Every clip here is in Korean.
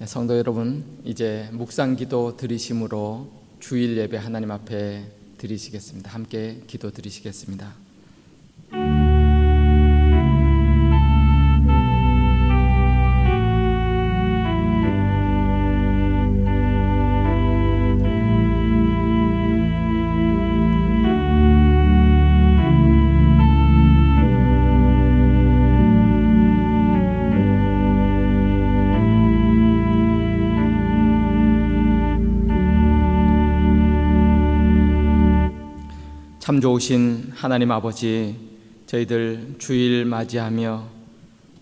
성도 여러분, 이제 묵상기도 드리심으로 주일 예배 하나님 앞에 드리시겠습니다. 함께 기도 드리시겠습니다. 참 좋으신 하나님 아버지, 저희들 주일 맞이하며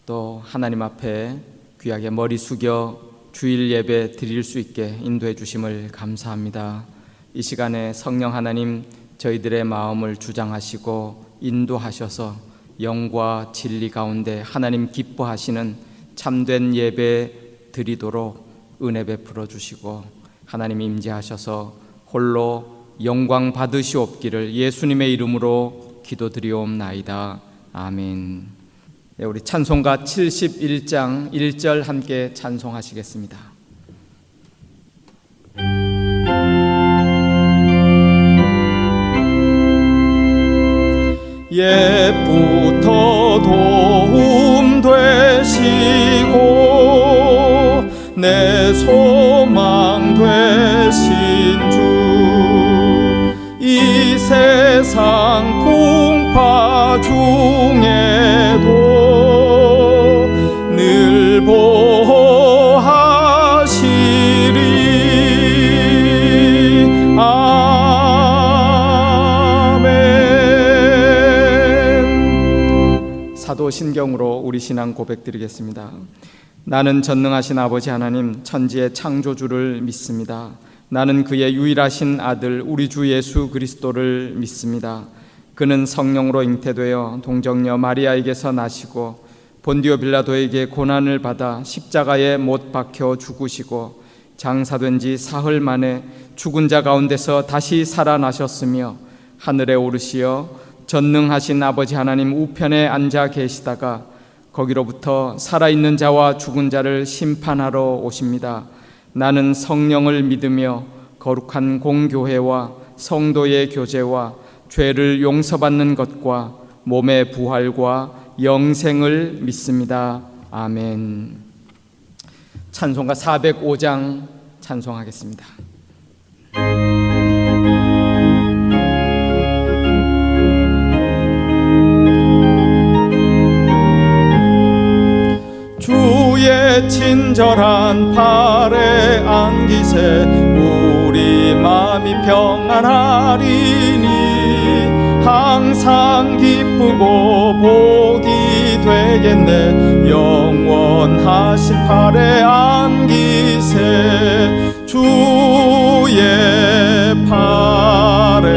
또 하나님 앞에 귀하게 머리 숙여 주일 예배 드릴 수 있게 인도해 주심을 감사합니다. 이 시간에 성령 하나님 저희들의 마음을 주장하시고 인도하셔서 영과 진리 가운데 하나님 기뻐하시는 참된 예배 드리도록 은혜 베풀어 주시고 하나님 임재하셔서 홀로 영광 받으시옵기를 예수님의 이름으로 기도드리옵나이다. 아멘. 네, 우리 찬송가 71장 1절 함께 찬송하시겠습니다. 옛부터 도움 되시고 내 소망 되신 주, 이 세상 풍파 중에도 늘 보호하시리. 아멘. 사도신경으로 우리 신앙 고백드리겠습니다. 나는 전능하신 아버지 하나님 천지의 창조주를 믿습니다. 나는 그의 유일하신 아들 우리 주 예수 그리스도를 믿습니다. 그는 성령으로 잉태되어 동정녀 마리아에게서 나시고 본디오 빌라도에게 고난을 받아 십자가에 못 박혀 죽으시고 장사된 지 사흘 만에 죽은 자 가운데서 다시 살아나셨으며 하늘에 오르시어 전능하신 아버지 하나님 우편에 앉아 계시다가 거기로부터 살아있는 자와 죽은 자를 심판하러 오십니다. 나는 성령을 믿으며 거룩한 공교회와 성도의 교제와 죄를 용서받는 것과 몸의 부활과 영생을 믿습니다. 아멘. 찬송가 405장 찬송하겠습니다. 주의 친절한 팔에 안기세 우리 마음이 평안하리니 항상 기쁘고 복이 되겠네. 영원하신 팔에 안기세 주의 팔에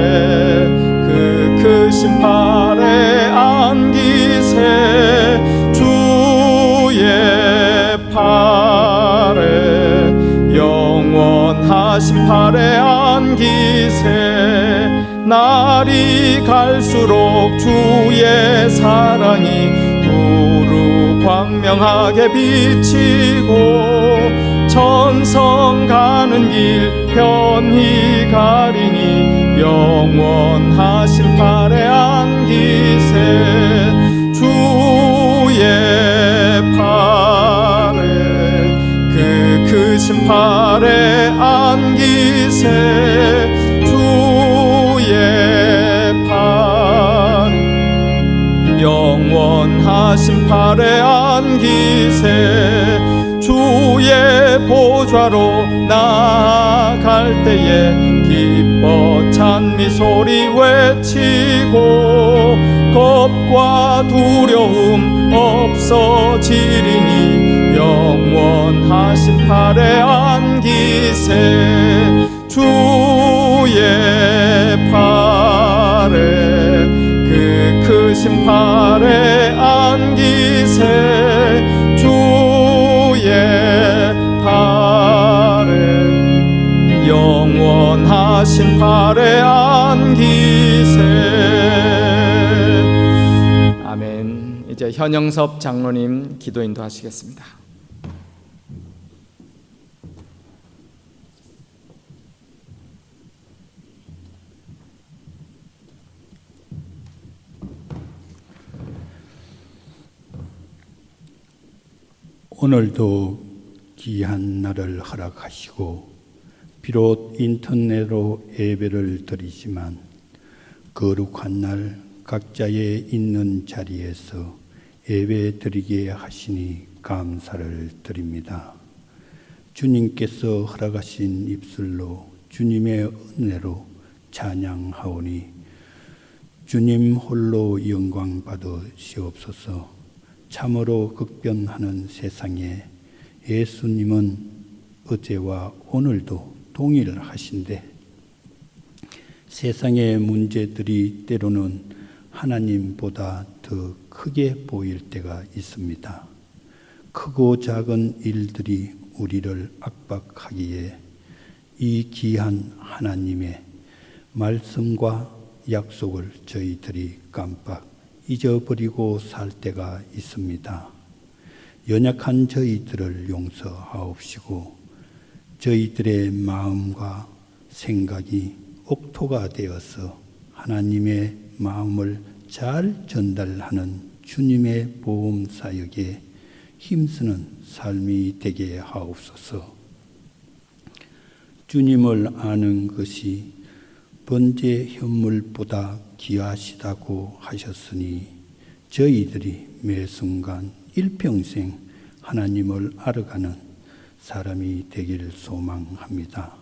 그 크신 팔에 안기세 주의 팔에 영원하신 팔에 안기세. 날이 갈수록 주의 사랑이 두루 광명하게 비치고 천성 가는 길 편히 가리니 영원하신 팔에 안기세 주의 팔에 그 크신 팔에 안기세 영원하신 팔에 안기세 주의 보좌로 나아갈 때에 기뻐 찬미 소리 외치고 겁과 두려움 없어지리니 영원하신 팔에 안기세 주의 팔에 그 크신 팔에 안기세 주의 팔에 영원하신 팔에 안기세. 아멘. 이제 현영섭 장로님 기도 인도하시겠습니다. 오늘도 귀한 날을 허락하시고 비록 인터넷으로 예배를 드리지만 거룩한 날 각자의 있는 자리에서 예배 드리게 하시니 감사를 드립니다. 주님께서 허락하신 입술로 주님의 은혜로 찬양하오니 주님 홀로 영광 받으시옵소서. 참으로 급변하는 세상에 예수님은 어제와 오늘도 동일하신데 세상의 문제들이 때로는 하나님보다 더 크게 보일 때가 있습니다. 크고 작은 일들이 우리를 압박하기에 이 귀한 하나님의 말씀과 약속을 저희들이 깜빡 잊어버리고 살 때가 있습니다. 연약한 저희들을 용서하옵시고 저희들의 마음과 생각이 옥토가 되어서 하나님의 마음을 잘 전달하는 주님의 보험사역에 힘쓰는 삶이 되게 하옵소서. 주님을 아는 것이 번제 현물보다 귀하시다고 하셨으니 저희들이 매 순간 일평생 하나님을 알아가는 사람이 되길 소망합니다.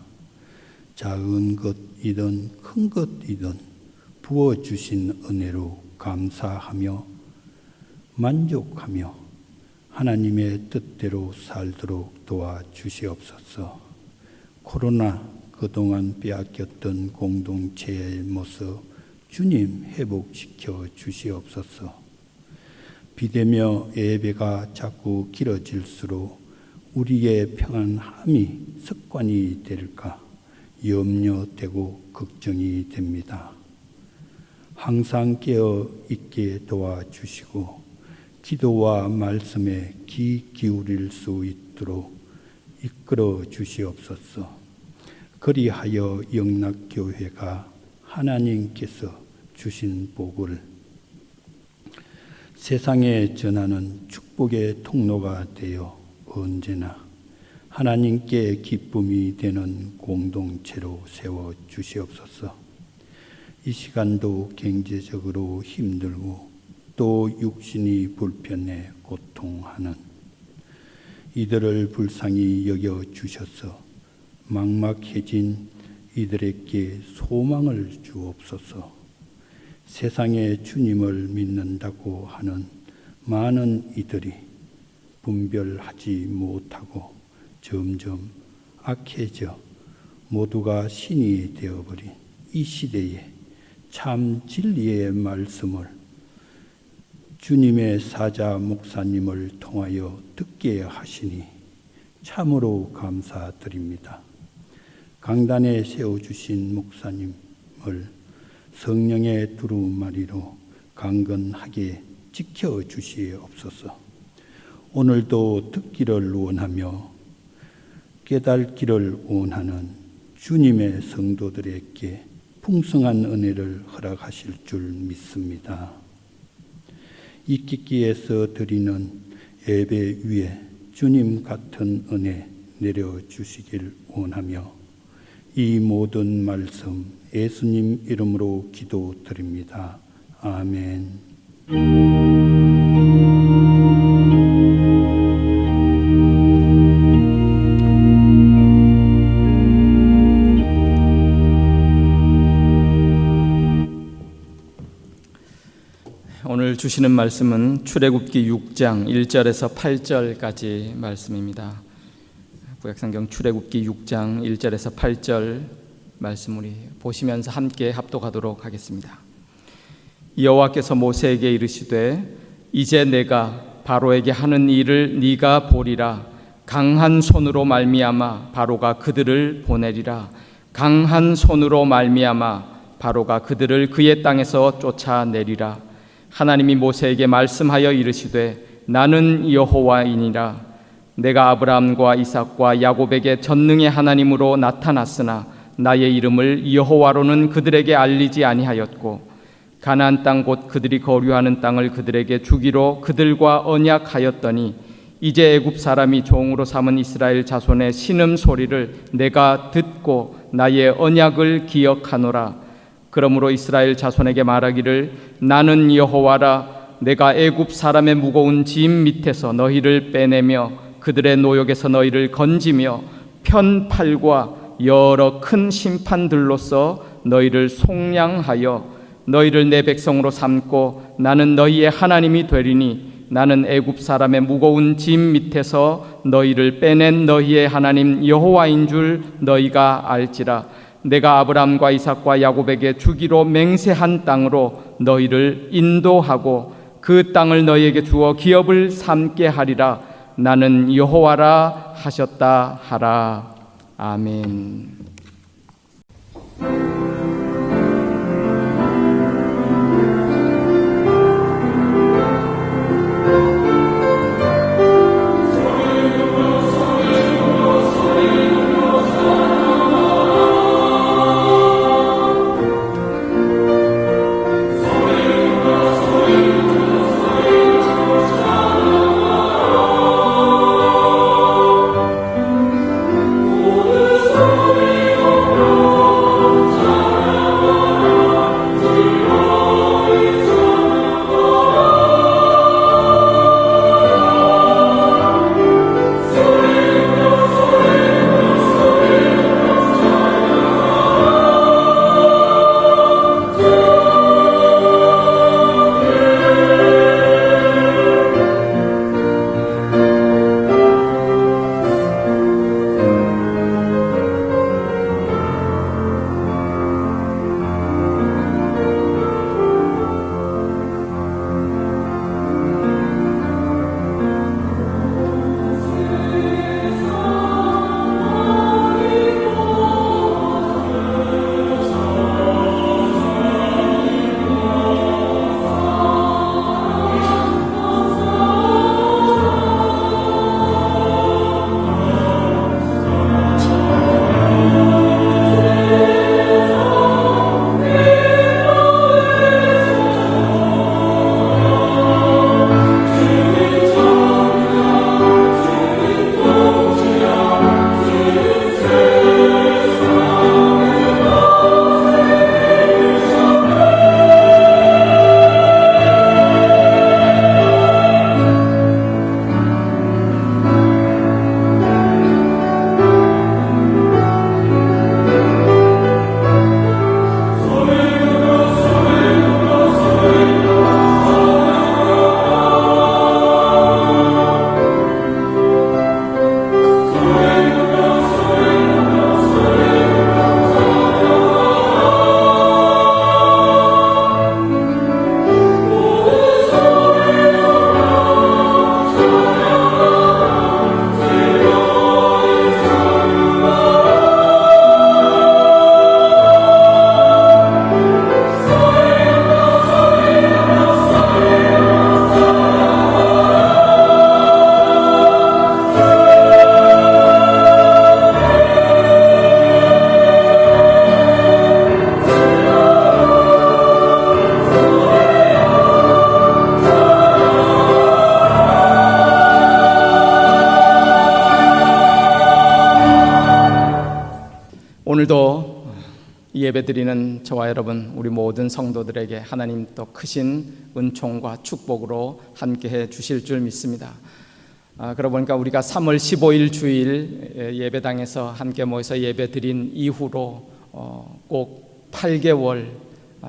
작은 것이든 큰 것이든 부어주신 은혜로 감사하며 만족하며 하나님의 뜻대로 살도록 도와주시옵소서. 코로나 그동안 빼앗겼던 공동체의 모습 주님 회복시켜 주시옵소서. 비대며 예배가 자꾸 길어질수록 우리의 평안함이 습관이 될까 염려되고 걱정이 됩니다. 항상 깨어 있게 도와주시고 기도와 말씀에 귀 기울일 수 있도록 이끌어 주시옵소서. 그리하여 영락교회가 하나님께서 주신 복을 세상에 전하는 축복의 통로가 되어 언제나 하나님께 기쁨이 되는 공동체로 세워 주시옵소서. 이 시간도 경제적으로 힘들고 또 육신이 불편해 고통하는 이들을 불쌍히 여겨 주셔서 막막해진 이들에게 소망을 주옵소서. 세상에 주님을 믿는다고 하는 많은 이들이 분별하지 못하고 점점 악해져 모두가 신이 되어버린 이 시대에 참 진리의 말씀을 주님의 사자 목사님을 통하여 듣게 하시니 참으로 감사드립니다. 강단에 세워주신 목사님을 성령의 두루마리로 강건하게 지켜주시옵소서. 오늘도 듣기를 원하며 깨닫기를 원하는 주님의 성도들에게 풍성한 은혜를 허락하실 줄 믿습니다. 이 기기에서 드리는 예배 위에 주님 같은 은혜 내려주시길 원하며 이 모든 말씀 예수님 이름으로 기도드립니다. 아멘. 오늘 주시는 말씀은 출애굽기 6장 1절에서 8절까지 말씀입니다. 구약성경 출애굽기 6장 1절에서 8절 말씀 우리 보시면서 함께 합독하도록 하겠습니다. 여호와께서 모세에게 이르시되 이제 내가 바로에게 하는 일을 네가 보리라. 강한 손으로 말미암아 바로가 그들을 보내리라. 강한 손으로 말미암아 바로가 그들을 그의 땅에서 쫓아내리라. 하나님이 모세에게 말씀하여 이르시되 나는 여호와이니라. 내가 아브라함과 이삭과 야곱에게 전능의 하나님으로 나타났으나 나의 이름을 여호와로는 그들에게 알리지 아니하였고 가나안 땅 곧 그들이 거류하는 땅을 그들에게 주기로 그들과 언약하였더니 이제 애굽 사람이 종으로 삼은 이스라엘 자손의 신음 소리를 내가 듣고 나의 언약을 기억하노라. 그러므로 이스라엘 자손에게 말하기를 나는 여호와라. 내가 애굽 사람의 무거운 짐 밑에서 너희를 빼내며 그들의 노역에서 너희를 건지며 편팔과 여러 큰 심판들로서 너희를 속량하여 너희를 내 백성으로 삼고 나는 너희의 하나님이 되리니 나는 애굽 사람의 무거운 짐 밑에서 너희를 빼낸 너희의 하나님 여호와인 줄 너희가 알지라. 내가 아브라함과 이삭과 야곱에게 주기로 맹세한 땅으로 너희를 인도하고 그 땅을 너희에게 주어 기업을 삼게 하리라. 나는 여호와라 하셨다 하라. 아멘. 오늘도 예배드리는 저와 여러분 우리 모든 성도들에게 하나님 또 크신 은총과 축복으로 함께해 주실 줄 믿습니다. 그러고 보니까 우리가 3월 15일 주일 예배당에서 함께 모여서 예배드린 이후로 꼭 8개월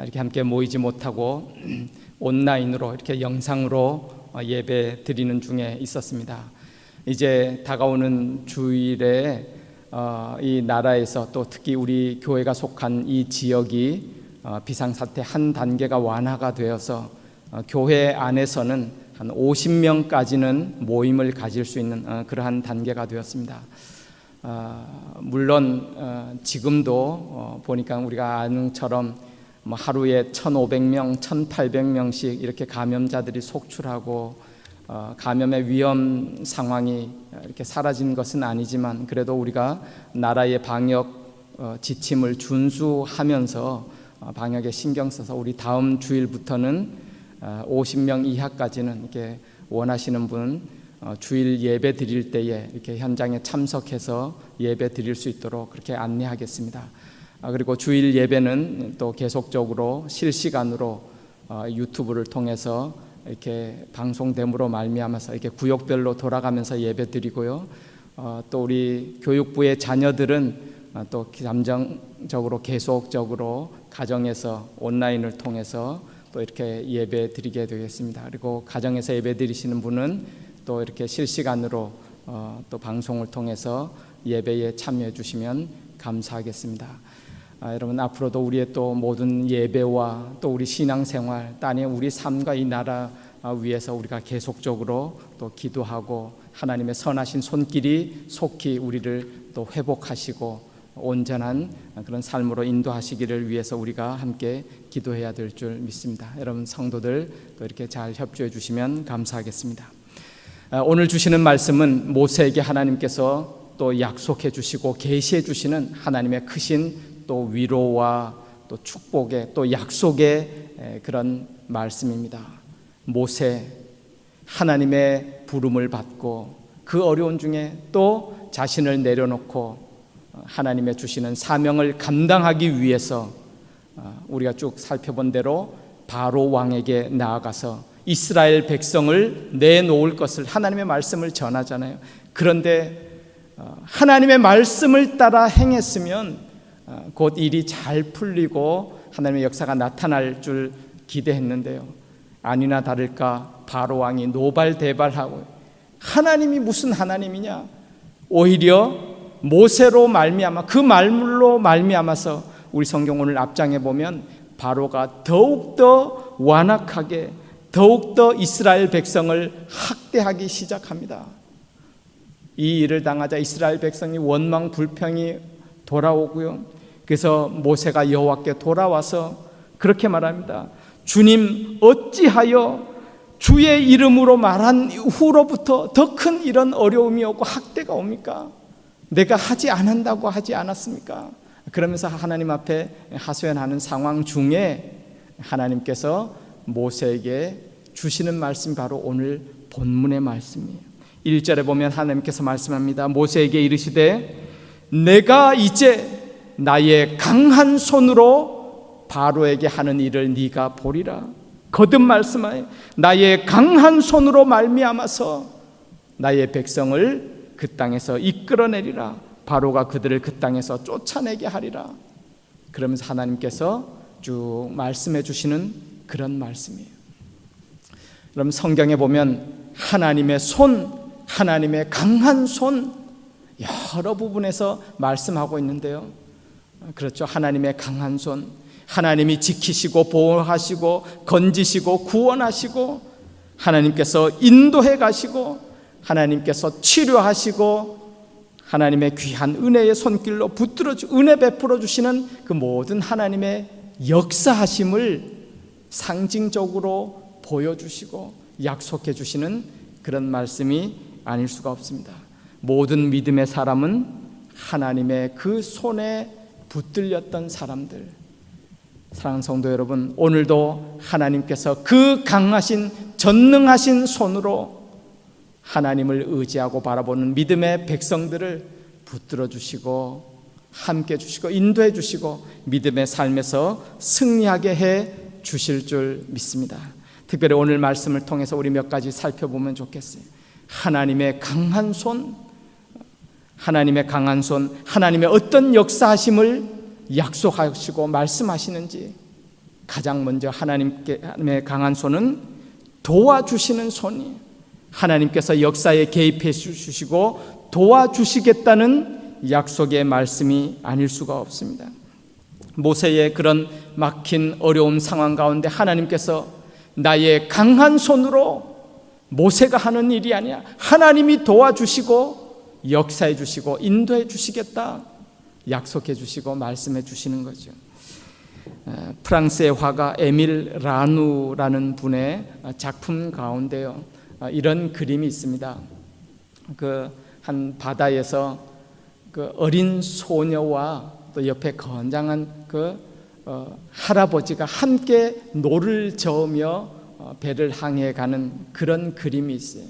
이렇게 함께 모이지 못하고 온라인으로 이렇게 영상으로 예배 드리는 중에 있었습니다. 이제 다가오는 주일에 이 나라에서 또 특히 우리 교회가 속한 이 지역이 비상사태 한 단계가 완화가 되어서 교회 안에서는 한 50명까지는 모임을 가질 수 있는 그러한 단계가 되었습니다. 물론 지금도 보니까 우리가 아는 처럼 하루에 1,500명, 1,800명씩 이렇게 감염자들이 속출하고 감염의 위험 상황이 이렇게 사라진 것은 아니지만 그래도 우리가 나라의 방역 지침을 준수하면서 방역에 신경 써서 우리 다음 주일부터는 50명 이하까지는 이렇게 원하시는 분 주일 예배 드릴 때에 이렇게 현장에 참석해서 예배 드릴 수 있도록 그렇게 안내하겠습니다. 그리고 주일 예배는 또 계속적으로 실시간으로 유튜브를 통해서 이렇게 방송됨으로 말미암아서 이렇게 구역별로 돌아가면서 예배 드리고요. 또 우리 교육부의 자녀들은 또 감정적으로 계속적으로 가정에서 온라인을 통해서 또 이렇게 예배 드리게 되겠습니다. 그리고 가정에서 예배 드리시는 분은 또 이렇게 실시간으로 또 방송을 통해서 예배에 참여해 주시면 감사하겠습니다. 여러분, 앞으로도 우리의 또 모든 예배와 또 우리 신앙생활, 땅의 우리 삶과 이 나라 위해서 우리가 계속적으로 또 기도하고 하나님의 선하신 손길이 속히 우리를 또 회복하시고 온전한 그런 삶으로 인도하시기를 위해서 우리가 함께 기도해야 될 줄 믿습니다. 여러분 성도들 또 이렇게 잘 협조해 주시면 감사하겠습니다. 오늘 주시는 말씀은 모세에게 하나님께서 또 약속해 주시고 계시해 주시는 하나님의 크신 또 위로와 또 축복의 또 약속의 그런 말씀입니다. 모세, 하나님의 부름을 받고 그 어려운 중에 또 자신을 내려놓고 하나님의 주시는 사명을 감당하기 위해서 우리가 쭉 살펴본 대로 바로 왕에게 나아가서 이스라엘 백성을 내놓을 것을 하나님의 말씀을 전하잖아요. 그런데 하나님의 말씀을 따라 행했으면 곧 일이 잘 풀리고 하나님의 역사가 나타날 줄 기대했는데요. 아니나 다를까 바로 왕이 노발대발하고 하나님이 무슨 하나님이냐, 오히려 모세로 말미암아 그 말물로 말미암아서 우리 성경 오늘 앞장에 보면 바로가 더욱더 완악하게 더욱더 이스라엘 백성을 학대하기 시작합니다. 이 일을 당하자 이스라엘 백성이 원망 불평이 돌아오고요. 그래서 모세가 여호와께 돌아와서 그렇게 말합니다. 주님, 어찌하여 주의 이름으로 말한 후로부터 더 큰 이런 어려움이 오고 학대가 옵니까? 내가 하지 않는다고 하지 않았습니까? 그러면서 하나님 앞에 하소연하는 상황 중에 하나님께서 모세에게 주시는 말씀이 바로 오늘 본문의 말씀이에요. 1절에 보면 하나님께서 말씀합니다. 모세에게 이르시되 내가 이제 나의 강한 손으로 바로에게 하는 일을 네가 보리라. 거듭 말씀하여 나의 강한 손으로 말미암아서 나의 백성을 그 땅에서 이끌어내리라. 바로가 그들을 그 땅에서 쫓아내게 하리라. 그러면서 하나님께서 쭉 말씀해 주시는 그런 말씀이에요. 그럼 성경에 보면 하나님의 손, 하나님의 강한 손 여러 부분에서 말씀하고 있는데요. 그렇죠. 하나님의 강한 손, 하나님이 지키시고 보호하시고 건지시고 구원하시고 하나님께서 인도해 가시고 하나님께서 치료하시고 하나님의 귀한 은혜의 손길로 붙들어 은혜 베풀어 주시는 그 모든 하나님의 역사하심을 상징적으로 보여주시고 약속해 주시는 그런 말씀이 아닐 수가 없습니다. 모든 믿음의 사람은 하나님의 그 손에 붙들렸던 사람들. 사랑하는 성도 여러분, 오늘도 하나님께서 그 강하신 전능하신 손으로 하나님을 의지하고 바라보는 믿음의 백성들을 붙들어 주시고 함께 주시고 인도해 주시고 믿음의 삶에서 승리하게 해 주실 줄 믿습니다. 특별히 오늘 말씀을 통해서 우리 몇 가지 살펴보면 좋겠어요. 하나님의 강한 손, 하나님의 강한 손, 하나님의 어떤 역사하심을 약속하시고 말씀하시는지, 가장 먼저 하나님의 강한 손은 도와주시는 손이, 하나님께서 역사에 개입해 주시고 도와주시겠다는 약속의 말씀이 아닐 수가 없습니다. 모세의 그런 막힌 어려운 상황 가운데 하나님께서 나의 강한 손으로, 모세가 하는 일이 아니야, 하나님이 도와주시고 역사해 주시고 인도해 주시겠다 약속해 주시고 말씀해 주시는 거죠. 프랑스의 화가 에밀 라누라는 분의 작품 가운데요, 이런 그림이 있습니다. 그 한 바다에서 그 어린 소녀와 또 옆에 건장한 그 할아버지가 함께 노를 저으며 배를 항해 가는 그런 그림이 있어요.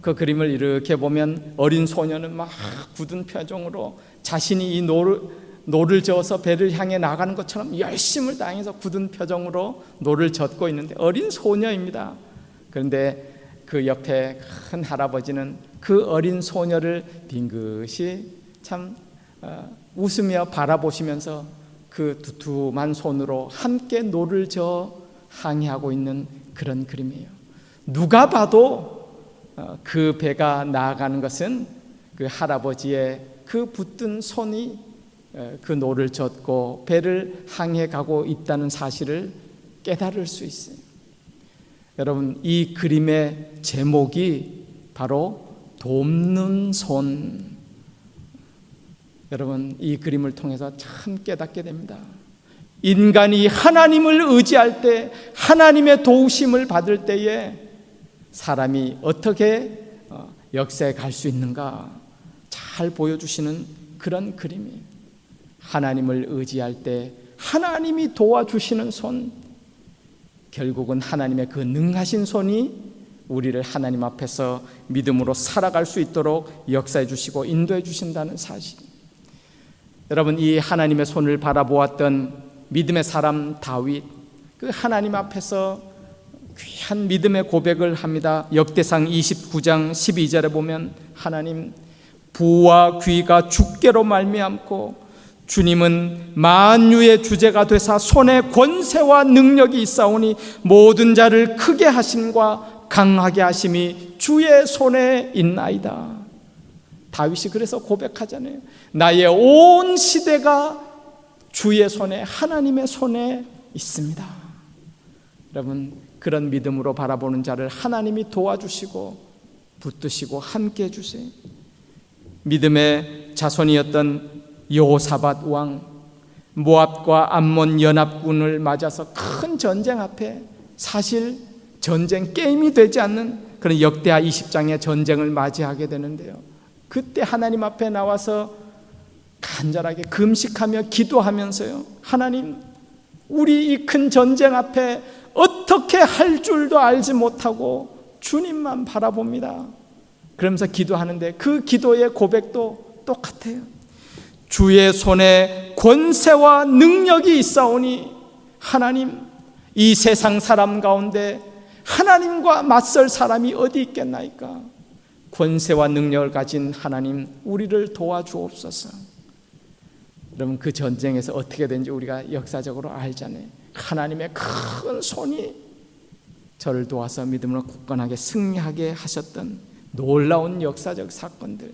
그 그림을 이렇게 보면 어린 소녀는 막 굳은 표정으로 자신이 이 노를 저어서 배를 향해 나가는 것처럼 열심을 다해서 굳은 표정으로 노를 젓고 있는데 어린 소녀입니다. 그런데 그 옆에 큰 할아버지는 그 어린 소녀를 빙긋이 참 웃으며 바라보시면서 그 두툼한 손으로 함께 노를 저어 항해하고 있는 그런 그림이에요. 누가 봐도 그 배가 나아가는 것은 그 할아버지의 그 붙든 손이 그 노를 젓고 배를 항해 가고 있다는 사실을 깨달을 수 있어요. 여러분, 이 그림의 제목이 바로 돕는 손. 여러분, 이 그림을 통해서 참 깨닫게 됩니다. 인간이 하나님을 의지할 때, 하나님의 도우심을 받을 때에 사람이 어떻게 역사에 갈 수 있는가 잘 보여주시는 그런 그림이에요. 하나님을 의지할 때 하나님이 도와주시는 손, 결국은 하나님의 그 능하신 손이 우리를 하나님 앞에서 믿음으로 살아갈 수 있도록 역사해 주시고 인도해 주신다는 사실. 여러분, 이 하나님의 손을 바라보았던 믿음의 사람 다윗, 그 하나님 앞에서 귀한 믿음의 고백을 합니다. 역대상 29장 12절에 보면 하나님, 부와 귀가 주께로 말미암고 주님은 만유의 주제가 되사 손에 권세와 능력이 있사오니 모든 자를 크게 하심과 강하게 하심이 주의 손에 있나이다. 다윗이 그래서 고백하잖아요. 나의 온 시대가 주의 손에, 하나님의 손에 있습니다. 여러분, 그런 믿음으로 바라보는 자를 하나님이 도와주시고 붙드시고 함께 해주세요. 믿음의 자손이었던 여호사밧 왕, 모압과 암몬 연합군을 맞아서 큰 전쟁 앞에, 사실 전쟁 게임이 되지 않는 그런 역대하 20장의 전쟁을 맞이하게 되는데요, 그때 하나님 앞에 나와서 간절하게 금식하며 기도하면서요, 하나님, 우리 이 큰 전쟁 앞에 어떻게 할 줄도 알지 못하고 주님만 바라봅니다. 그러면서 기도하는데 그 기도의 고백도 똑같아요. 주의 손에 권세와 능력이 있사오니 하나님, 이 세상 사람 가운데 하나님과 맞설 사람이 어디 있겠나이까? 권세와 능력을 가진 하나님, 우리를 도와주옵소서. 여러분, 그 전쟁에서 어떻게 된지 우리가 역사적으로 알잖아요. 하나님의 큰 손이 저를 도와서 믿음으로 굳건하게 승리하게 하셨던 놀라운 역사적 사건들.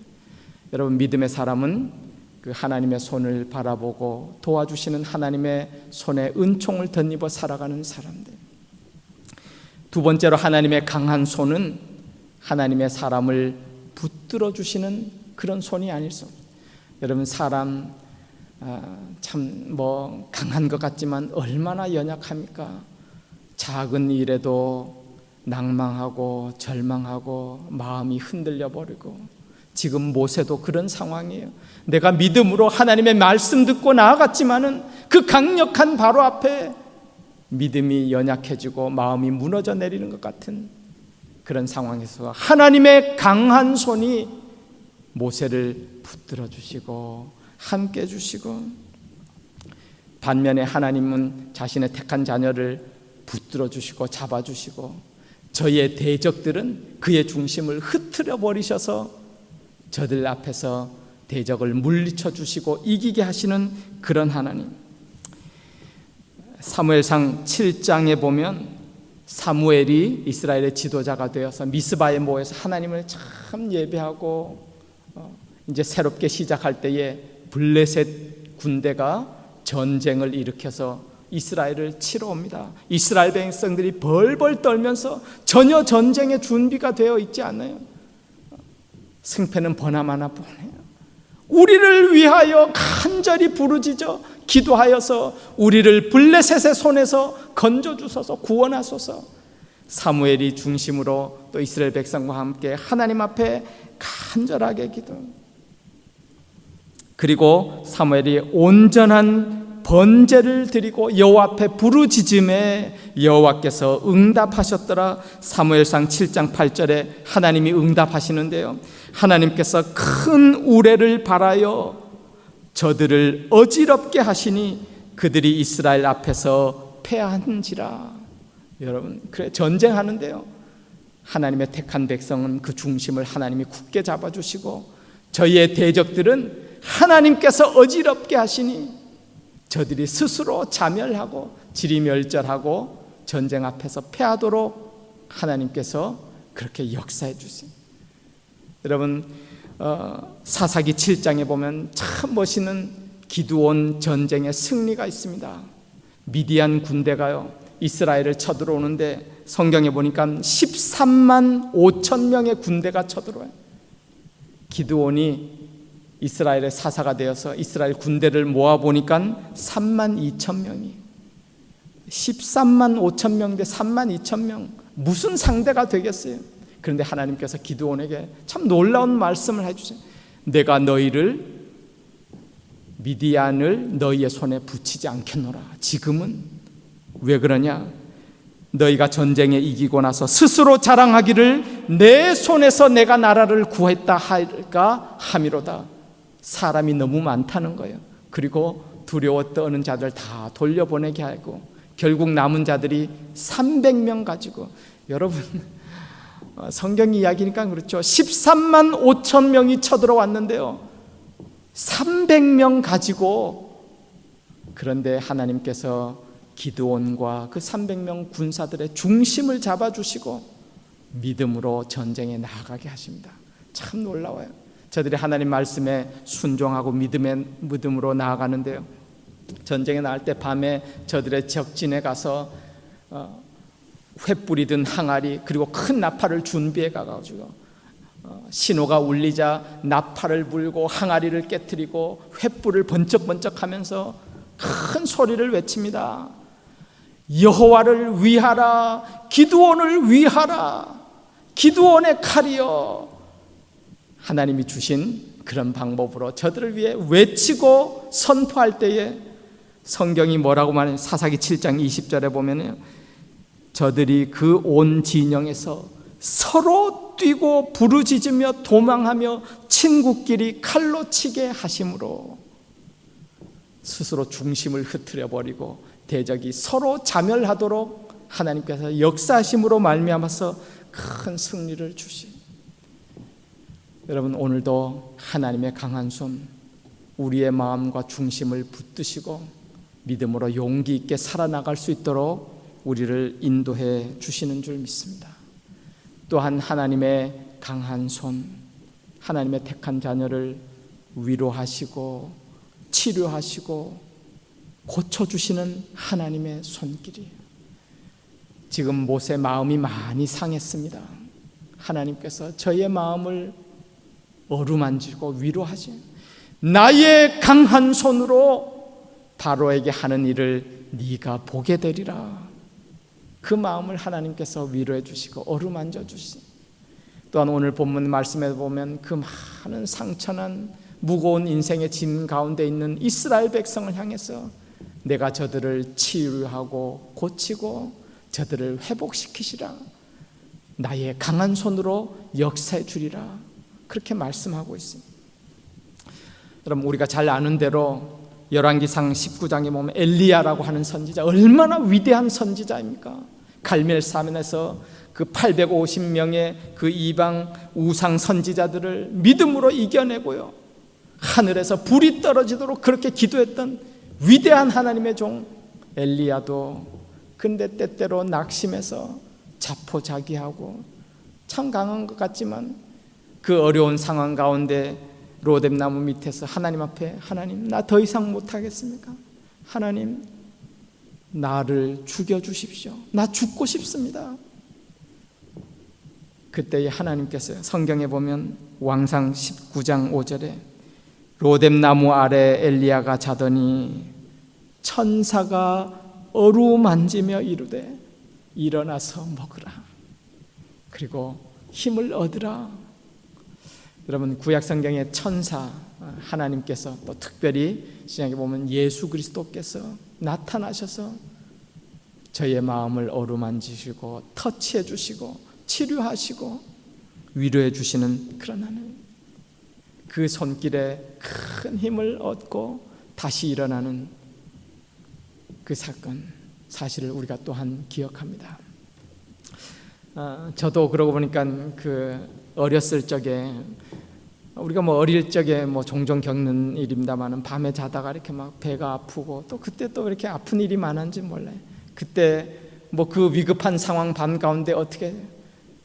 여러분, 믿음의 사람은 그 하나님의 손을 바라보고 도와주시는 하나님의 손에 은총을 덧입어 살아가는 사람들. 두 번째로, 하나님의 강한 손은 하나님의 사람을 붙들어 주시는 그런 손이 아닐 수 없어요. 여러분, 사람 참 강한 것 같지만 얼마나 연약합니까? 작은 일에도 낭망하고 절망하고 마음이 흔들려 버리고, 지금 모세도 그런 상황이에요. 내가 믿음으로 하나님의 말씀 듣고 나아갔지만은 그 강력한 바로 앞에 믿음이 연약해지고 마음이 무너져 내리는 것 같은 그런 상황에서 하나님의 강한 손이 모세를 붙들어 주시고 함께 해 주시고, 반면에 하나님은 자신의 택한 자녀를 붙들어 주시고 잡아 주시고, 저의 대적들은 그의 중심을 흐트려 버리셔서 저들 앞에서 대적을 물리쳐 주시고 이기게 하시는 그런 하나님. 사무엘상 7장에 보면 사무엘이 이스라엘의 지도자가 되어서 미스바에 모여서 하나님을 참 예배하고 이제 새롭게 시작할 때에 블레셋 군대가 전쟁을 일으켜서 이스라엘을 치러 옵니다. 이스라엘 백성들이 벌벌 떨면서 전혀 전쟁의 준비가 되어 있지 않아요. 승패는 보나마나 뻔해요. 우리를 위하여 간절히 부르짖어 기도하여서 우리를 블레셋의 손에서 건져주소서, 구원하소서. 사무엘이 중심으로 또 이스라엘 백성과 함께 하나님 앞에 간절하게 기도. 그리고 사무엘이 온전한 번제를 드리고 여호와 앞에 부르짖음에 여호와께서 응답하셨더라. 사무엘상 7장 8절에 하나님이 응답하시는데요, 하나님께서 큰 우레를 발하여 저들을 어지럽게 하시니 그들이 이스라엘 앞에서 패한지라. 여러분, 그래 전쟁하는데요, 하나님의 택한 백성은 그 중심을 하나님이 굳게 잡아주시고, 저희의 대적들은 하나님께서 어지럽게 하시니 저들이 스스로 자멸하고 지리멸절하고 전쟁 앞에서 패하도록 하나님께서 그렇게 역사해 주세요. 여러분, 사사기 7장에 보면 참 멋있는 기드온 전쟁의 승리가 있습니다. 미디안 군대가요 이스라엘을 쳐들어오는데 성경에 보니까 13만 5천 명의 군대가 쳐들어와요. 기드온이 이스라엘의 사사가 되어서 이스라엘 군대를 모아보니까 3만 2천 명이, 13만 5천 명 대 3만 2천 명, 무슨 상대가 되겠어요? 그런데 하나님께서 기드온에게 참 놀라운 말씀을 해주세요. 내가 너희를, 미디안을 너희의 손에 붙이지 않겠노라. 지금은 왜 그러냐? 너희가 전쟁에 이기고 나서 스스로 자랑하기를 내 손에서 내가 나라를 구했다 할까 함이로다. 사람이 너무 많다는 거예요. 그리고 두려워 떠는 자들 다 돌려보내게 하고 결국 남은 자들이 300명 가지고, 여러분 성경 이야기니까 그렇죠, 13만 5천 명이 쳐들어왔는데요 300명 가지고, 그런데 하나님께서 기드온과 그 300명 군사들의 중심을 잡아주시고 믿음으로 전쟁에 나아가게 하십니다. 참 놀라워요. 저들이 하나님 말씀에 순종하고 믿음으로 나아가는데요, 전쟁에 나갈 때 밤에 저들의 적진에 가서 횃불이 든 항아리 그리고 큰 나팔을 준비해 가가지고 신호가 울리자 나팔을 불고 항아리를 깨뜨리고 횃불을 번쩍번쩍하면서 큰 소리를 외칩니다. 여호와를 위하라, 기드온을 위하라, 기드온의 칼이여. 하나님이 주신 그런 방법으로 저들을 위해 외치고 선포할 때에 성경이 뭐라고 말하냐면 사사기 7장 20절에 보면은 저들이 그 온 진영에서 서로 뛰고 부르짖으며 도망하며 친구끼리 칼로 치게 하심으로 스스로 중심을 흐트려 버리고 대적이 서로 자멸하도록 하나님께서 역사하심으로 말미암아서 큰 승리를 주시. 여러분, 오늘도 하나님의 강한 손, 우리의 마음과 중심을 붙드시고 믿음으로 용기 있게 살아나갈 수 있도록 우리를 인도해 주시는 줄 믿습니다. 또한 하나님의 강한 손, 하나님의 택한 자녀를 위로하시고 치료하시고 고쳐주시는 하나님의 손길이에요. 지금 모세 마음이 많이 상했습니다. 하나님께서 저의 마음을 어루만지고 위로하시, 나의 강한 손으로 바로에게 하는 일을 네가 보게 되리라. 그 마음을 하나님께서 위로해 주시고 어루만져 주시. 또한 오늘 본문 말씀에 보면 그 많은 상처난 무거운 인생의 짐 가운데 있는 이스라엘 백성을 향해서 내가 저들을 치유하고 고치고 저들을 회복시키시라. 나의 강한 손으로 역사해 주리라. 그렇게 말씀하고 있습니다. 여러분, 우리가 잘 아는 대로 열왕기상 19장에 보면 엘리야라고 하는 선지자, 얼마나 위대한 선지자입니까? 갈멜사면에서 그 850명의 그 이방 우상 선지자들을 믿음으로 이겨내고요, 하늘에서 불이 떨어지도록 그렇게 기도했던 위대한 하나님의 종 엘리야도 근데 때때로 낙심해서 자포자기하고 참 강한 것 같지만 그 어려운 상황 가운데 로뎀나무 밑에서 하나님 앞에, 하나님 나 더 이상 못하겠습니까? 하나님 나를 죽여주십시오. 나 죽고 싶습니다. 그때에 하나님께서 성경에 보면 왕상 19장 5절에 로뎀나무 아래 엘리야가 자더니 천사가 어루만지며 이르되 일어나서 먹으라. 그리고 힘을 얻으라. 여러분, 구약 성경의 천사, 하나님께서 또 특별히 신약에 보면 예수 그리스도께서 나타나셔서 저의 마음을 어루만지시고 터치해 주시고 치료하시고 위로해 주시는 그런 하나님, 그 손길에 큰 힘을 얻고 다시 일어나는 그 사실을 우리가 또한 기억합니다. 저도 그러고 보니까 그 어렸을 적에 우리가 어릴 적에 종종 겪는 일입니다만은 밤에 자다가 이렇게 막 배가 아프고 또 그때 또 이렇게 아픈 일이 많은지 몰라요. 그때 그 위급한 상황 밤 가운데 어떻게 해요?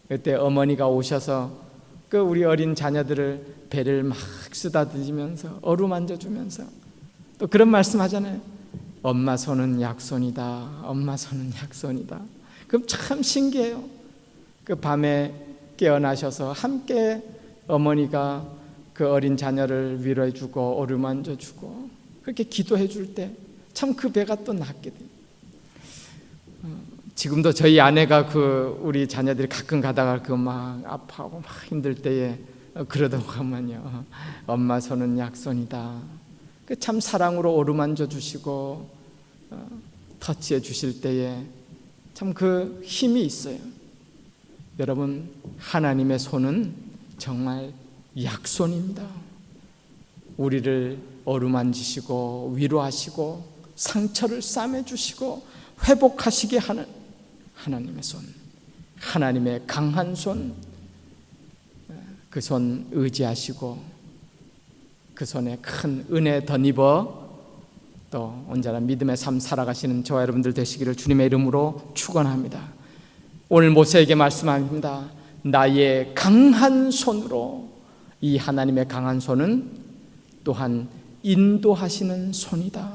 그때 어머니가 오셔서 그 우리 어린 자녀들을 배를 막 쓰다듬으면서 어루만져 주면서 또 그런 말씀하잖아요. 엄마 손은 약손이다. 엄마 손은 약손이다. 그럼 참 신기해요. 그 밤에 깨어나셔서 함께 어머니가 그 어린 자녀를 위로해 주고 어루만져 주고 그렇게 기도해 줄 때 참 그 배가 또 낫게 돼요. 지금도 저희 아내가 우리 자녀들이 가끔 가다가 막 아파하고 막 힘들 때에 그러더구만요. 엄마 손은 약손이다. 그 참 사랑으로 어루만져 주시고 터치해 주실 때에 참 그 힘이 있어요. 여러분, 하나님의 손은 정말 약손입니다. 우리를 어루만지시고 위로하시고 상처를 싸매주시고 회복하시게 하는 하나님의 손, 하나님의 강한 손, 그 손 의지하시고 그 손에 큰 은혜 덧입어 또 언제나 믿음의 삶 살아가시는 저와 여러분들 되시기를 주님의 이름으로 축원합니다. 오늘 모세에게 말씀합니다. 나의 강한 손으로. 이 하나님의 강한 손은 또한 인도하시는 손이다.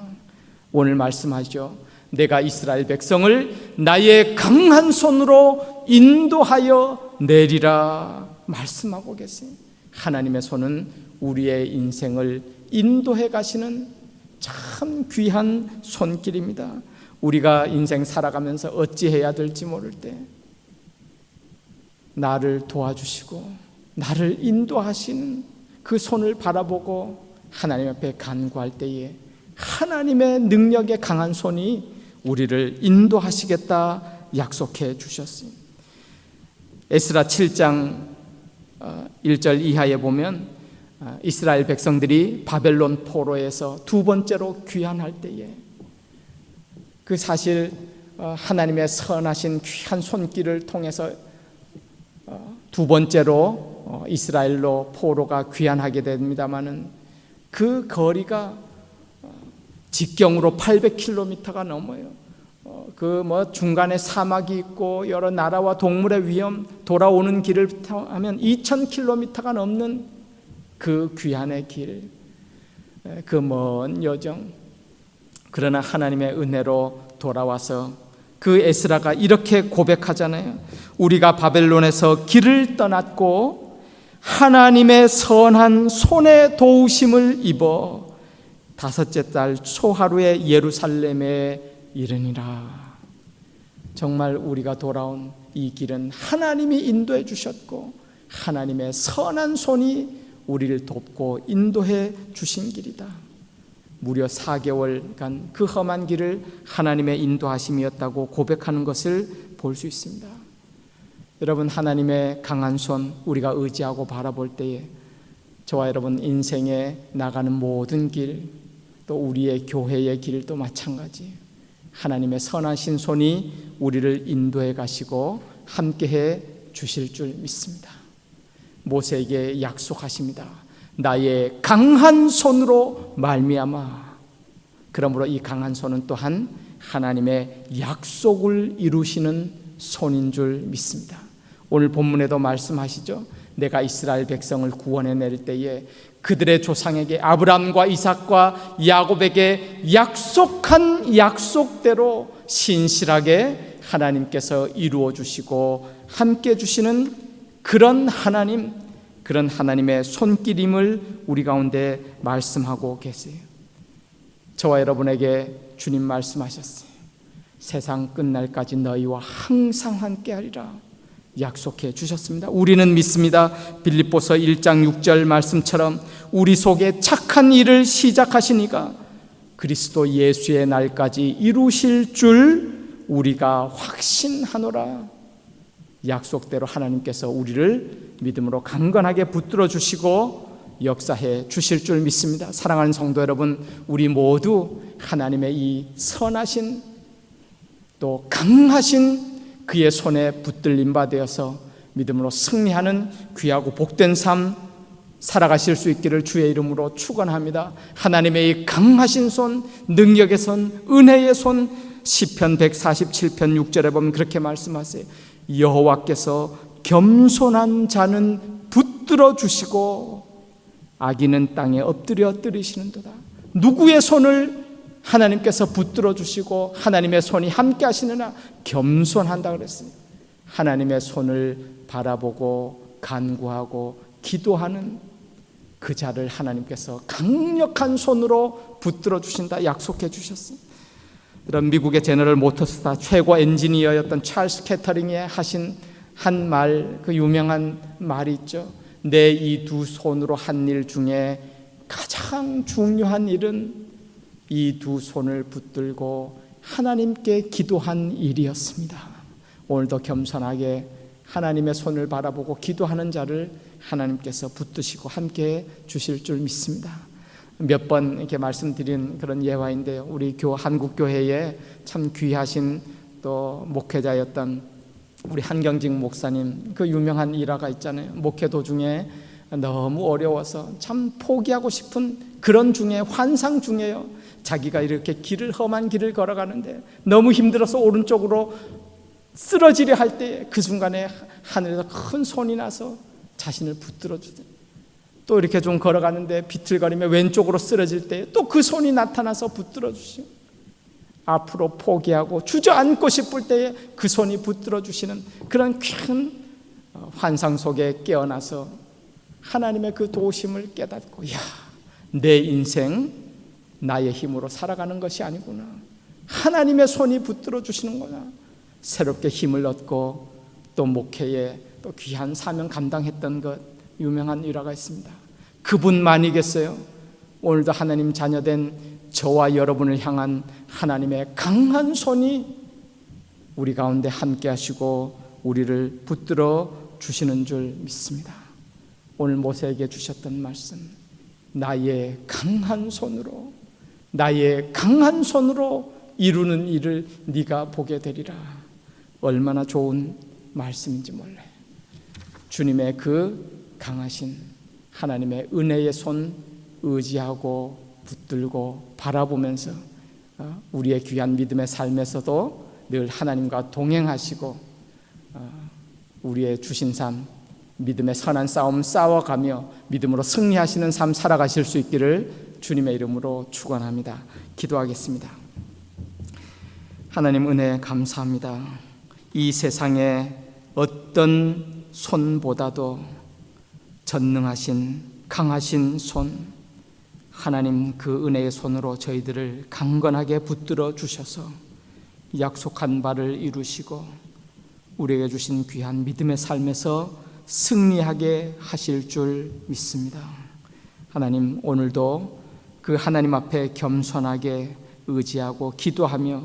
오늘 말씀하죠. 내가 이스라엘 백성을 나의 강한 손으로 인도하여 내리라 말씀하고 계세요. 하나님의 손은 우리의 인생을 인도해 가시는 참 귀한 손길입니다. 우리가 인생 살아가면서 어찌해야 될지 모를 때 나를 도와주시고 나를 인도하시는 그 손을 바라보고 하나님 앞에 간구할 때에 하나님의 능력의 강한 손이 우리를 인도하시겠다 약속해 주셨어요. 에스라 7장 1절 이하에 보면 이스라엘 백성들이 바벨론 포로에서 두 번째로 귀환할 때에 그 사실 하나님의 선하신 귀한 손길을 통해서 두 번째로 이스라엘로 포로가 귀환하게 됩니다마는 그 거리가 직경으로 800km가 넘어요. 중간에 사막이 있고 여러 나라와 동물의 위험, 돌아오는 길을 하면 2000km가 넘는 그 귀환의 길, 그 먼 여정. 그러나 하나님의 은혜로 돌아와서 그 에스라가 이렇게 고백하잖아요. 우리가 바벨론에서 길을 떠났고 하나님의 선한 손의 도우심을 입어 다섯째 달 초하루에 예루살렘에 이르니라. 정말 우리가 돌아온 이 길은 하나님이 인도해 주셨고 하나님의 선한 손이 우리를 돕고 인도해 주신 길이다. 무려 4개월간 그 험한 길을 하나님의 인도하심이었다고 고백하는 것을 볼 수 있습니다. 여러분, 하나님의 강한 손 우리가 의지하고 바라볼 때에 저와 여러분 인생에 나가는 모든 길, 또 우리의 교회의 길도 마찬가지, 하나님의 선하신 손이 우리를 인도해 가시고 함께해 주실 줄 믿습니다. 모세에게 약속하십니다. 나의 강한 손으로 말미암아. 그러므로 이 강한 손은 또한 하나님의 약속을 이루시는 손인 줄 믿습니다. 오늘 본문에도 말씀하시죠. 내가 이스라엘 백성을 구원해 낼 때에 그들의 조상에게 아브라함과 이삭과 야곱에게 약속한 약속대로 신실하게 하나님께서 이루어 주시고 함께 주시는 그런 하나님, 그런 하나님의 손길임을 우리 가운데 말씀하고 계세요. 저와 여러분에게 주님 말씀하셨어요. 세상 끝날까지 너희와 항상 함께하리라 약속해 주셨습니다. 우리는 믿습니다. 빌립보서 1장 6절 말씀처럼 우리 속에 착한 일을 시작하시니까 그리스도 예수의 날까지 이루실 줄 우리가 확신하노라. 약속대로 하나님께서 우리를 믿음으로 강건하게 붙들어 주시고 역사해 주실 줄 믿습니다. 사랑하는 성도 여러분, 우리 모두 하나님의 이 선하신 또 강하신 그의 손에 붙들림 바 되어서 믿음으로 승리하는 귀하고 복된 삶 살아가실 수 있기를 주의 이름으로 축원합니다. 하나님의 이 강하신 손, 능력의 손, 은혜의 손, 시편 147편 6절에 보면 그렇게 말씀하세요. 여호와께서 겸손한 자는 붙들어 주시고 악인은 땅에 엎드려 뜨리시는도다. 누구의 손을 하나님께서 붙들어 주시고 하나님의 손이 함께 하시느냐? 겸손한다 그랬어요. 하나님의 손을 바라보고 간구하고 기도하는 그 자를 하나님께서 강력한 손으로 붙들어 주신다 약속해 주셨어요. 그런 미국의 제너럴 모터스타 최고 엔지니어였던 찰스 캐터링이 하신 한 말, 그 유명한 말이 있죠. 내 이 두 손으로 한 일 중에 가장 중요한 일은 이 두 손을 붙들고 하나님께 기도한 일이었습니다. 오늘도 겸손하게 하나님의 손을 바라보고 기도하는 자를 하나님께서 붙드시고 함께 주실 줄 믿습니다. 몇 번 이렇게 말씀드린 그런 예화인데요. 우리 한국교회에 참 귀하신 또 목회자였던 우리 한경직 목사님, 그 유명한 일화가 있잖아요. 목회 도중에 너무 어려워서 참 포기하고 싶은 그런 중에 환상 중에요. 자기가 이렇게 험한 길을 걸어가는데 너무 힘들어서 오른쪽으로 쓰러지려 할 때 그 순간에 하늘에서 큰 손이 나서 자신을 붙들어 주세요. 또 이렇게 좀 걸어가는데 비틀거리며 왼쪽으로 쓰러질 때 또 그 손이 나타나서 붙들어 주시고, 앞으로 포기하고 주저앉고 싶을 때에 그 손이 붙들어 주시는 그런 큰 환상 속에 깨어나서 하나님의 그 도우심을 깨닫고, 야, 내 인생 나의 힘으로 살아가는 것이 아니구나, 하나님의 손이 붙들어 주시는구나, 새롭게 힘을 얻고 또 목회에 또 귀한 사명 감당했던 것, 유명한 일화가 있습니다. 그분만이겠어요? 오늘도 하나님 자녀된 저와 여러분을 향한 하나님의 강한 손이 우리 가운데 함께 하시고 우리를 붙들어 주시는 줄 믿습니다. 오늘 모세에게 주셨던 말씀, 나의 강한 손으로, 나의 강한 손으로 이루는 일을 네가 보게 되리라. 얼마나 좋은 말씀인지 몰라요. 주님의 그 강하신 하나님의 은혜의 손 의지하고 붙들고 바라보면서 우리의 귀한 믿음의 삶에서도 늘 하나님과 동행하시고 우리의 주신 삶, 믿음의 선한 싸움 싸워가며 믿음으로 승리하시는 삶 살아가실 수 있기를 주님의 이름으로 축원합니다. 기도하겠습니다. 하나님 은혜 감사합니다. 이 세상에 어떤 손보다도 전능하신 강하신 손, 하나님 그 은혜의 손으로 저희들을 강건하게 붙들어 주셔서 약속한 바를 이루시고 우리에게 주신 귀한 믿음의 삶에서 승리하게 하실 줄 믿습니다. 하나님, 오늘도 그 하나님 앞에 겸손하게 의지하고 기도하며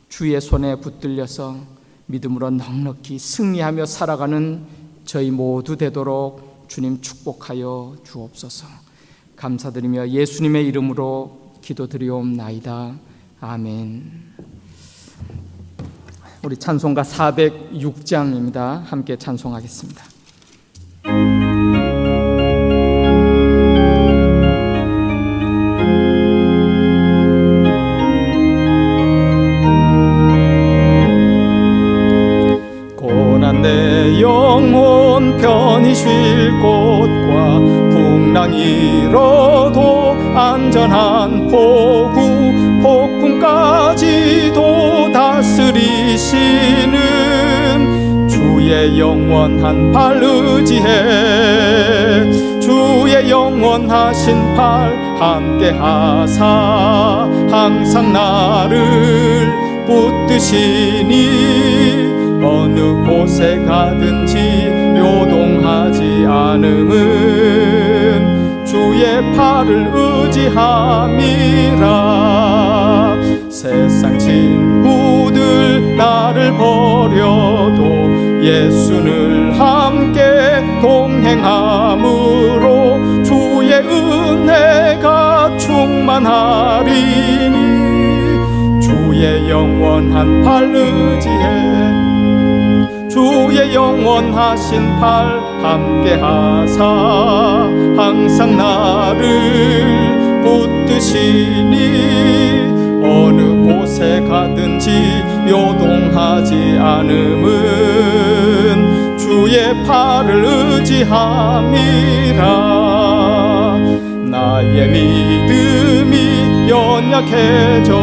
주의 손에 붙들려서 믿음으로 넉넉히 승리하며 살아가는 저희 모두 되도록 주님 축복하여 주옵소서. 감사드리며 예수님의 이름으로 기도드리옵나이다. 아멘. 우리 찬송가 406장입니다. 함께 찬송하겠습니다. 고난 내 영혼 편히 쉴 곳과 풍랑이 일어도 안전한 포구, 폭풍까지도 다스리시는 주의 영원한 팔 의지해 주의 영원하신 팔 함께하사 항상 나를 붙드시니 어느 곳에 가든지 요동하지 않음은 주의 팔을 의지함이라. 세상 친구들 나를 버려도 예수를 함께 동행함으로 주의 은혜가 충만하리니. 주의 영원한 팔 의지해 주의 영원하신 팔 함께하사 항상 나를 붙드시니. 어느 곳에 가든지 요동하지 않음은 주의 팔을 의지함이라. 나의 믿음이 연약해져도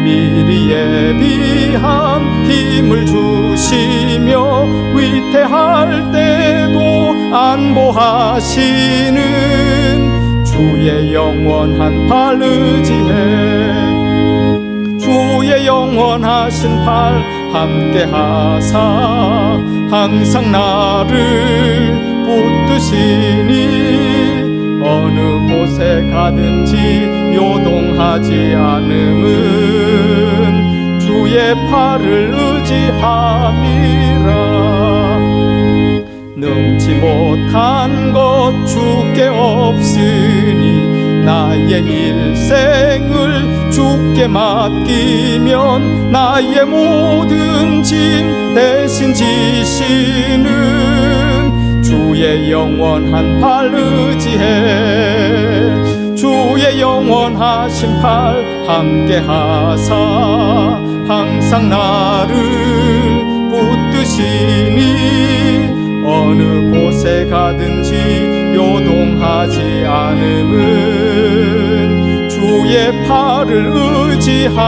미리 예비한 힘을 주시며 위태할 때도 안보하시는 주의 영원한 팔 의지해 주의 영원하신 팔 함께하사 항상 나를 붙드시니. 어느 곳에 가든지 요동하지 않음은 주의 팔을 의지함이라. 능치 못한 것 주께 없으니 나의 일생을 주께 맡기면 나의 모든 짐 대신 지시는 주의 영원한 팔 의지해 주의 영원하신 팔 함께하사 항상 나를 붙드시니. 어느 곳에 가든지 요동하지 않음은 주의 팔을 의지함이라.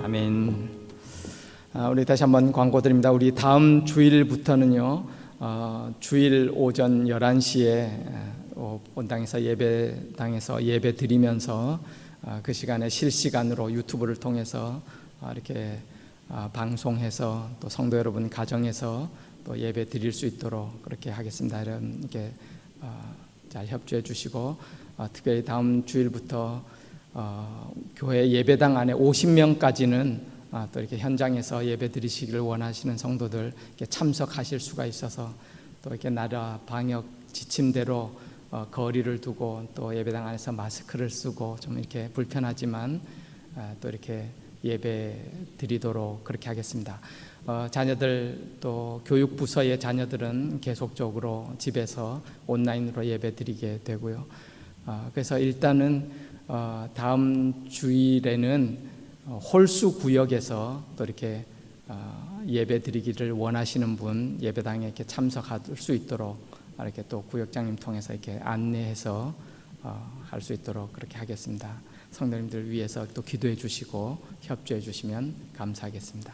아멘. 우리 다시 한번 광고 드립니다. 우리 다음 주일부터는요, 주일 오전 11시에 본당에서 예배당에서 예배 드리면서 그 시간에 실시간으로 유튜브를 통해서 이렇게 방송해서 또 성도 여러분 가정에서 또 예배 드릴 수 있도록 그렇게 하겠습니다. 이렇게 잘 협조해 주시고, 특별히 다음 주일부터 교회 예배당 안에 50명까지는 또 이렇게 현장에서 예배 드리시기를 원하시는 성도들 이렇게 참석하실 수가 있어서 또 이렇게 나라 방역 지침대로 거리를 두고 또 예배당 안에서 마스크를 쓰고 좀 이렇게 불편하지만 또 이렇게 예배 드리도록 그렇게 하겠습니다. 자녀들 또 교육부서의 자녀들은 계속적으로 집에서 온라인으로 예배 드리게 되고요. 그래서 일단은 다음 주일에는 홀수 구역에서 또 이렇게 예배 드리기를 원하시는 분 예배당에 이렇게 참석할 수 있도록 이렇게 또 구역장님 통해서 이렇게 안내해서 할 수 있도록 그렇게 하겠습니다. 성도님들 위해서 또 기도해 주시고 협조해 주시면 감사하겠습니다.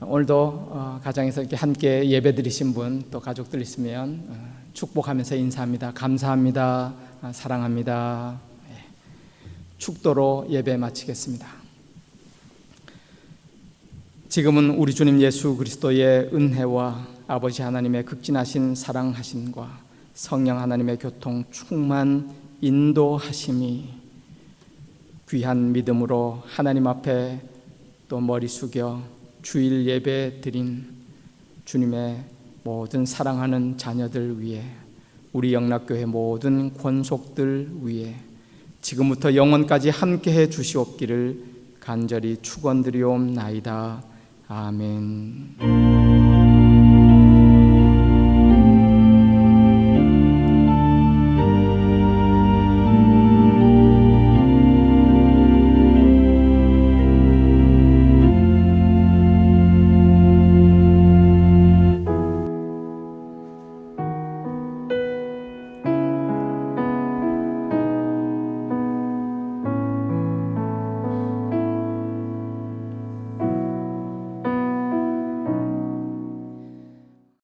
오늘도 가정에서 이렇게 함께 예배 드리신 분 또 가족들 있으면 축복하면서 인사합니다. 감사합니다. 사랑합니다. 축도로 예배 마치겠습니다. 지금은 우리 주님 예수 그리스도의 은혜와 아버지 하나님의 극진하신 사랑하심과 성령 하나님의 교통 충만 인도하심이 귀한 믿음으로 하나님 앞에 또 머리 숙여 주일 예배 드린 주님의 모든 사랑하는 자녀들 위해 우리 영락교회 모든 권속들 위해 지금부터 영원까지 함께해 주시옵기를 간절히 축원드리옵나이다. 아멘.